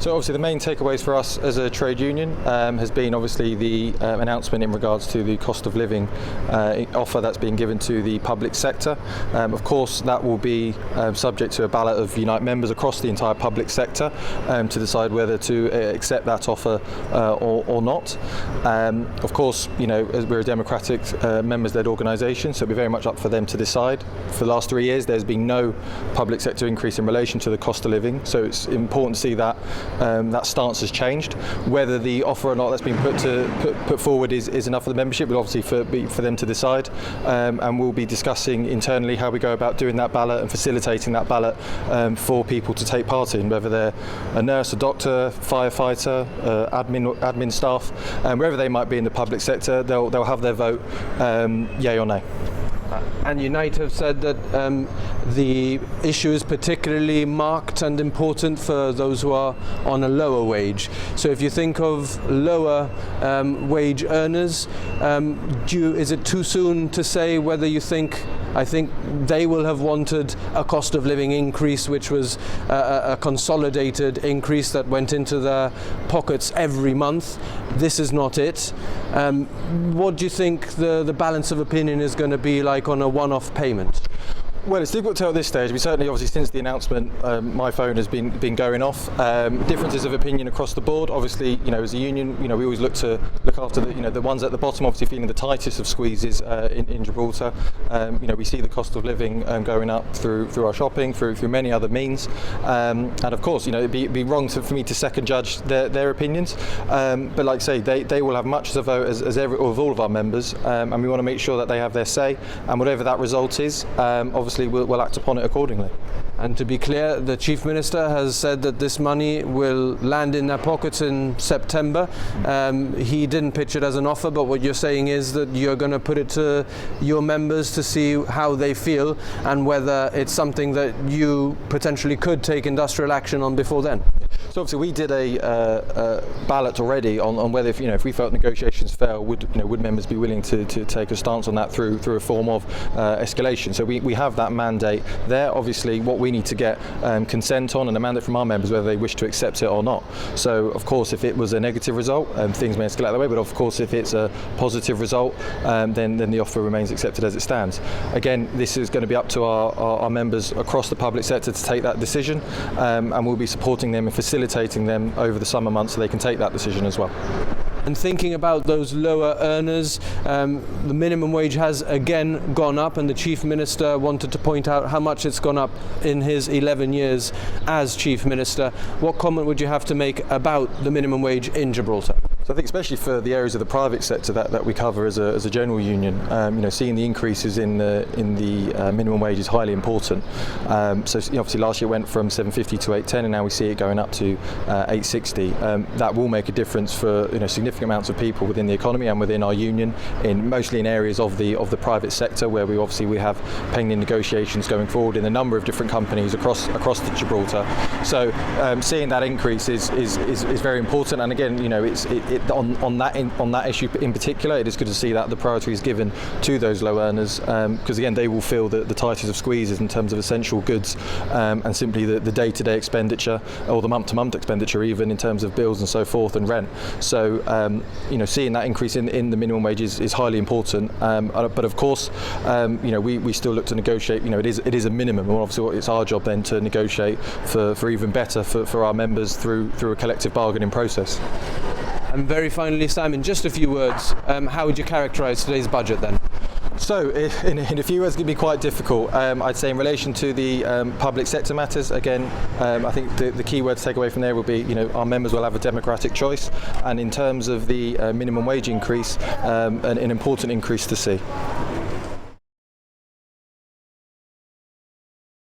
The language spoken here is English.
So obviously the main takeaways for us as a trade union has been obviously the announcement in regards to the cost of living offer that's being given to the public sector. Of course that will be subject to a ballot of Unite members across the entire public sector to decide whether to accept that offer or not. Of course, as we're a democratic members-led organisation, so it'll be very much up for them to decide. For the last 3 years there's been no public sector increase in relation to the cost of living, so it's important to see that that stance has changed. Whether the offer or not that's been put forward is enough for the membership will obviously be for them to decide, and we'll be discussing internally how we go about doing that ballot and facilitating that ballot for people to take part in, whether they're a nurse, a doctor, firefighter, admin staff, wherever they might be in the public sector, they'll have their vote, yay or nay. And Unite have said that the issue is particularly marked and important for those who are on a lower wage. So if you think of lower wage earners, is it too soon to say whether you think, I think they will have wanted a cost of living increase which was a consolidated increase that went into their pockets every month. This is not it. What do you think the balance of opinion is going to be like on a one-off payment? Well, it's difficult to tell at this stage. We certainly, obviously, since the announcement, my phone has been going off. Differences of opinion across the board. Obviously, as a union, we always look after the ones at the bottom, obviously feeling the tightest of squeezes in Gibraltar. We see the cost of living going up through our shopping, through many other means, and of course, it'd be wrong for me to second judge their opinions. But like I say, they will have much as a vote as all of our members, and we want to make sure that they have their say, and whatever that result is, obviously we'll act upon it accordingly. And to be clear, the Chief Minister has said that this money will land in their pockets in September. He didn't pitch it as an offer, but what you're saying is that you're going to put it to your members to see how they feel and whether it's something that you potentially could take industrial action on before then. So obviously we did a ballot already on whether if we felt negotiations fail, would members be willing to take a stance on that through a form of escalation. So we have that mandate there. Obviously what we need to get consent on and a mandate from our members whether they wish to accept it or not. So of course if it was a negative result, things may escalate that way, but of course if it's a positive result, then the offer remains accepted as it stands. Again, this is going to be up to our members across the public sector to take that decision, and we'll be supporting them and facilitating them over the summer months so they can take that decision as well. And thinking about those lower earners, the minimum wage has again gone up, and the Chief Minister wanted to point out how much it's gone up in his 11 years as Chief Minister. What comment would you have to make about the minimum wage in Gibraltar? So I think especially for the areas of the private sector that we cover as a general union, seeing the increases in the minimum wage is highly important. So obviously last year it went from $7.50 to $8.10, and now we see it going up to $8.60. That will make a difference for significant amounts of people within the economy and within our union, mostly in areas of the private sector where we have pending negotiations going forward in a number of different companies across the Gibraltar. So seeing that increase is very important, and again, on that issue in particular, it is good to see that the priority is given to those low earners, because again they will feel the tightest of squeezes in terms of essential goods, and simply the day-to-day expenditure or the month-to-month expenditure, even in terms of bills and so forth and rent. So seeing that increase in the minimum wage is highly important, but of course we still look to negotiate. It is a minimum, and obviously it's our job then to negotiate for even better for our members through a collective bargaining process. And very finally, Simon, just a few words. How would you characterise today's budget then? So, in a few words, it can be quite difficult. I'd say in relation to the public sector matters, again, I think the key word to take away from there will be, our members will have a democratic choice, and in terms of the minimum wage increase, an important increase to see.